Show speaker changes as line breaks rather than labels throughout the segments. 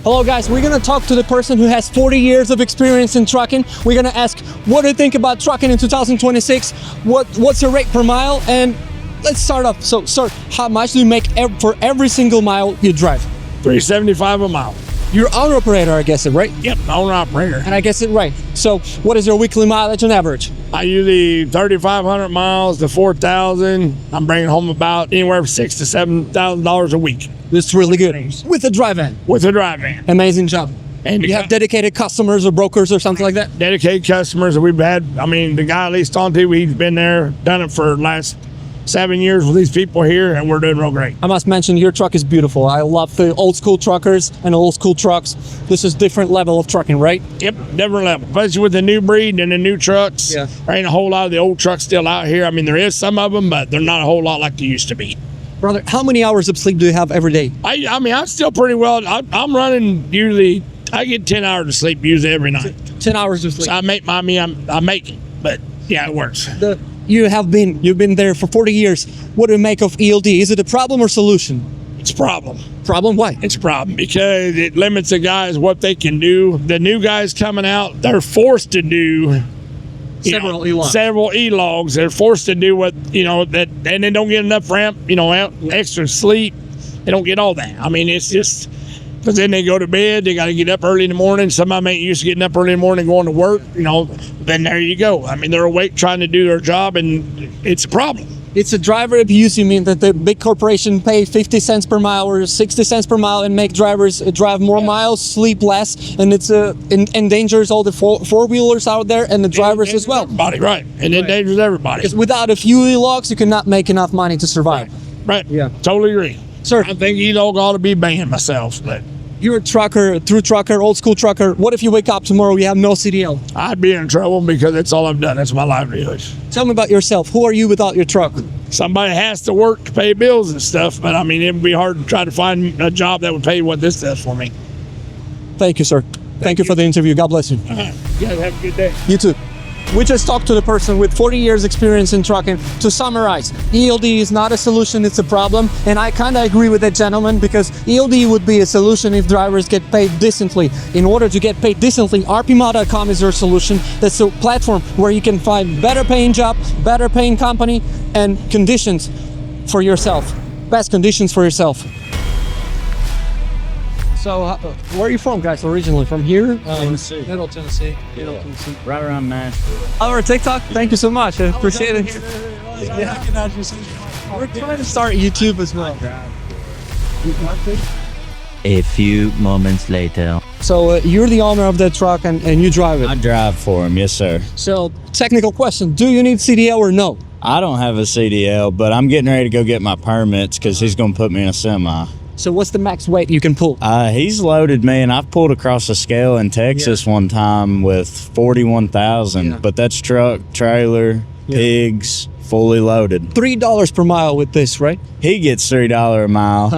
Hello guys, we're gonna talk to the person who has 40 years of experience in trucking. We're gonna ask, what do you think about trucking in 2026? What's your rate per mile? And let's start off. So, sir, how much do you make for every single mile you drive?
$3.75 a mile.
You're owner operator, I guess it, right?
Yep, owner operator.
And I guess it right. So, what is your weekly mileage on average?
I usually 3,500 miles to 4,000. I'm bringing home about anywhere from $6,000 to $7,000 a week.
That's really good. With a drive van.
With a drive van.
Amazing job.
And
you have dedicated customers or brokers or something like that?
Dedicated customers that we've had. I mean, the guy I leased onto, he's been there, done it for the last 7 years with these people here, and we're doing real great.
I must mention, your truck is beautiful. I love the old school truckers and old school trucks. This is different level of trucking, right?
Yep, different level. Especially with the new breed and the new trucks.
Yeah.
There ain't a whole lot of the old trucks still out here. I mean, there is some of them, but they're not a whole lot like they used to be.
Brother, how many hours of sleep do you have every day?
I mean, I'm still pretty well. I'm running usually. I get 10 hours of sleep usually every night.
10 hours of sleep.
So I make I make it, but yeah, it works.
You've been there for 40 years. What do you make of ELD? Is it a problem or solution?
It's a problem.
Problem? Why?
It's a problem because it limits the guys what they can do. The new guys coming out, they're forced to do
Several E-logs.
Several E-logs. They're forced to do what, that, and they don't get enough ramp, extra sleep. They don't get all that. I mean, it's just, because then they go to bed, they got to get up early in the morning. Some of them ain't used to getting up early in the morning going to work, then there you go. I mean, they're awake trying to do their job, and it's a problem.
It's a driver abuse. You mean that the big corporation pay 50 cents per mile or 60 cents per mile and make drivers drive more miles, sleep less, and it's endangers all the four-wheelers out there and the drivers as well.
Everybody, right. And endangers everybody.
Because without a few E-logs, you cannot make enough money to survive.
Right.
Yeah.
Totally agree.
Sir,
I think E-log ought to be banned myself, but
you're a trucker, through trucker, old school trucker. What if you wake up tomorrow, you have no CDL?
I'd be in trouble because that's all I've done. That's my livelihood.
Tell me about yourself. Who are you without your truck?
Somebody has to work to pay bills and stuff, but I mean, it would be hard to try to find a job that would pay what this does for me.
Thank you, sir. Thank you for the interview. God bless you.
All right. You guys have a good day.
You too. We just talked to the person with 40 years experience in trucking. To summarize, ELD is not a solution, it's a problem. And I kind of agree with that gentleman, because ELD would be a solution if drivers get paid decently. In order to get paid decently, rpmod.com is your solution. That's a platform where you can find better paying job, better paying company, and conditions for yourself. Best conditions for yourself. So, where are you from, guys? Originally from here?
Tennessee.
Middle Tennessee.
Yeah. Right around Nashville.
Our TikTok. Thank you so much. I appreciate it. Yeah. We're trying to start YouTube as well.
A few moments later.
So you're the owner of the truck and you drive it.
I drive for him, yes, sir.
So technical question: do you need CDL or no?
I don't have a CDL, but I'm getting ready to go get my permits because he's going to put me in a semi.
So what's the max weight you can pull?
He's loaded me, and I've pulled across the scale in Texas one time with 41,000, but that's truck, trailer, pigs, fully loaded.
$3 per mile with this, right?
He gets $3 a mile.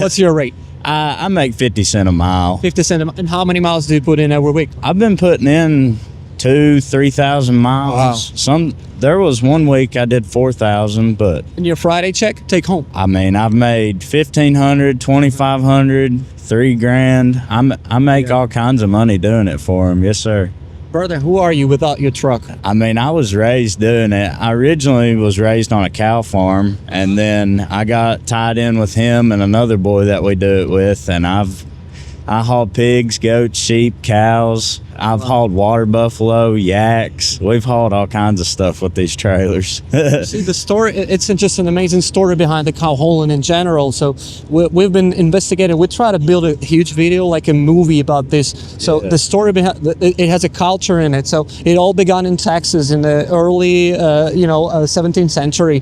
What's your rate?
I make 50 cents a mile.
50 cents. And how many miles do you put in every week?
I've been putting in 2,000-3,000 miles.
Wow.
There was one week I did 4,000, but
And your Friday check, take home.
I mean, I've made 1,500, 2,500, $3,000. I make all kinds of money doing it for him. Yes, sir.
Brother, who are you without your truck?
I mean, I was raised doing it. I originally was raised on a cow farm, and then I got tied in with him and another boy that we do it with, and I haul pigs, goats, sheep, cows. I've hauled water buffalo, yaks. We've hauled all kinds of stuff with these trailers.
See, the story, it's just an amazing story behind the cow hauling in general. So we've been investigating. We try to build a huge video, like a movie about this. So the story behind it has a culture in it. So it all began in Texas in the early, 17th century,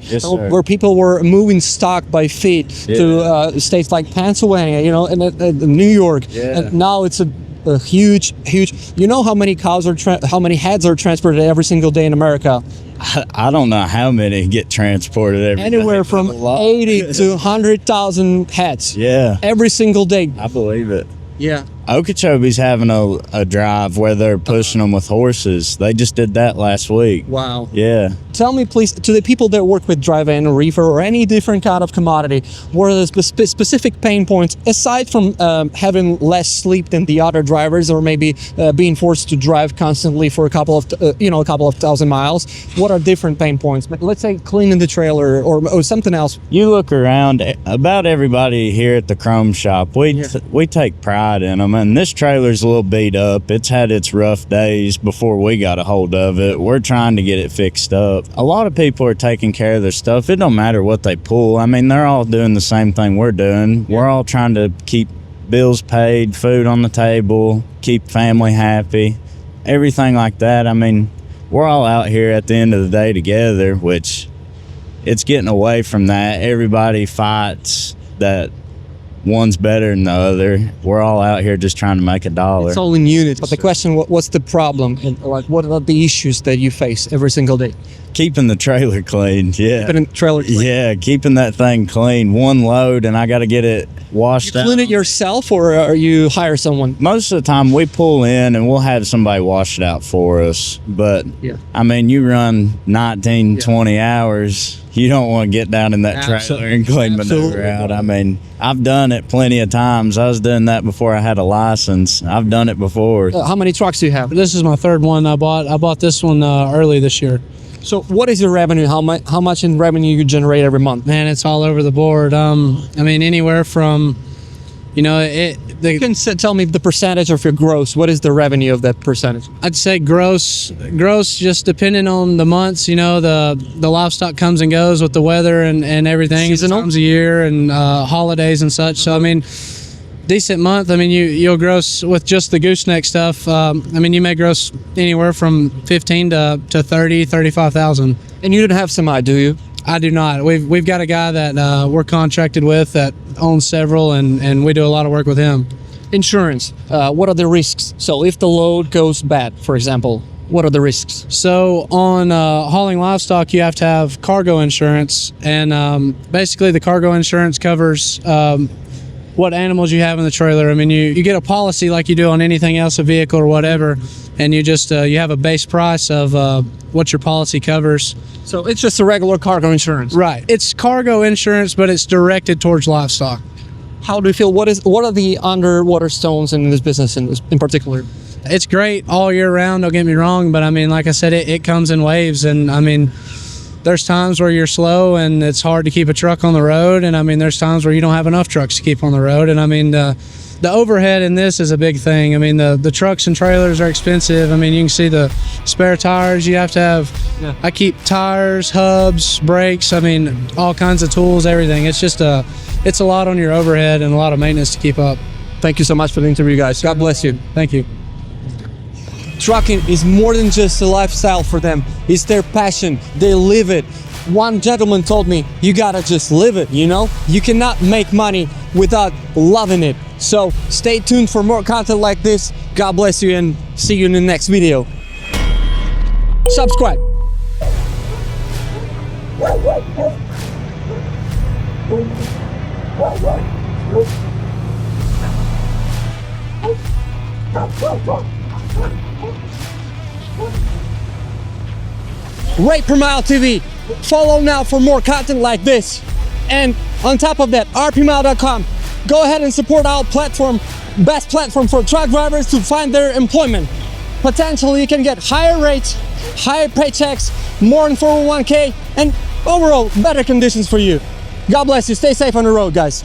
where people were moving stock by feet to states like Pennsylvania, and New York. And now it's a huge. You know how many cows how many heads are transported every single day in America?
I don't know how many get transported every
Anywhere
day.
from 80 to 100,000 heads.
Yeah.
Every single day.
I believe it.
Yeah.
Okeechobee's having a drive where they're pushing them with horses. They just did that last week.
Wow.
Yeah.
Tell me, please, to the people that work with dry van or reefer or any different kind of commodity, what are the specific pain points aside from having less sleep than the other drivers, or maybe being forced to drive constantly for a couple of thousand miles? What are different pain points? Let's say cleaning the trailer or something else.
You look around, about everybody here at the Chrome Shop, we take pride in them. And this trailer's a little beat up. It's had its rough days before we got a hold of it. We're trying to get it fixed up. A lot of people are taking care of their stuff. It don't matter what they pull. I mean, they're all doing the same thing we're doing. We're all trying to keep bills paid, food on the table, keep family happy, everything like that. I mean, we're all out here at the end of the day together, which it's getting away from that. Everybody fights that one's better than the other. We're all out here just trying to make a dollar.
It's all in units. But the question, what's the problem? And like, what are the issues that you face every single day?
Keeping the trailer clean, yeah.
Keeping the trailer clean.
Yeah, keeping that thing clean. One load, and I got to get it washed out.
You clean it yourself, or are you hire someone?
Most of the time, we pull in, and we'll have somebody wash it out for us. But, I mean, you run 19, 20 hours, you don't want to get down in that trailer and clean manure out. I mean, I've done it plenty of times. I was doing that before I had a license. I've done it before.
How many trucks do you have?
This is my third one I bought. I bought this one early this year.
So what is your revenue? How much in revenue you generate every month?
Man, it's all over the board. I mean, anywhere from, you can
tell me the percentage of your gross. What is the revenue of that percentage?
I'd say gross just depending on the months. The livestock comes and goes with the weather and everything.
Seasonal?
Times a year and holidays and such. So I mean, decent month. I mean, you'll gross with just the gooseneck stuff. I mean, you may gross anywhere from 15 to 30, 35,000.
And you don't have semi, do you?
I do not. We've got a guy that we're contracted with that owns several, and we do a lot of work with him.
Insurance. What are the risks? So if the load goes bad, for example, what are the risks?
So on hauling livestock, you have to have cargo insurance, and basically the cargo insurance covers what animals you have in the trailer. I mean, you get a policy like you do on anything else, a vehicle or whatever, and you just you have a base price of what your policy covers.
So it's just a regular cargo insurance.
Right. It's cargo insurance, but it's directed towards livestock.
How do you feel? What are the underwater stones in this business in particular?
It's great all year round, don't get me wrong, but I mean, like I said, it comes in waves, and I mean, there's times where you're slow and it's hard to keep a truck on the road, and I mean, there's times where you don't have enough trucks to keep on the road, and I mean, the overhead in this is a big thing. I mean, the trucks and trailers are expensive. I mean, you can see the spare tires you have to have. I keep tires, hubs, brakes, I mean, all kinds of tools, everything. It's just it's a lot on your overhead and a lot of maintenance to keep up.
Thank you so much for the interview, guys. God bless you.
Thank you.
Trucking is more than just a lifestyle for them. It's their passion. They live it. One gentleman told me, you gotta just live it, you know? You cannot make money without loving it. So stay tuned for more content like this. God bless you, and see you in the next video. Subscribe. Rate per Mile TV. Follow now for more content like this. And on top of that, rpmile.com. Go ahead and support our platform, best platform for truck drivers to find their employment. Potentially, you can get higher rates, higher paychecks, more in 401k, and overall better conditions for you. God bless you. Stay safe on the road, guys.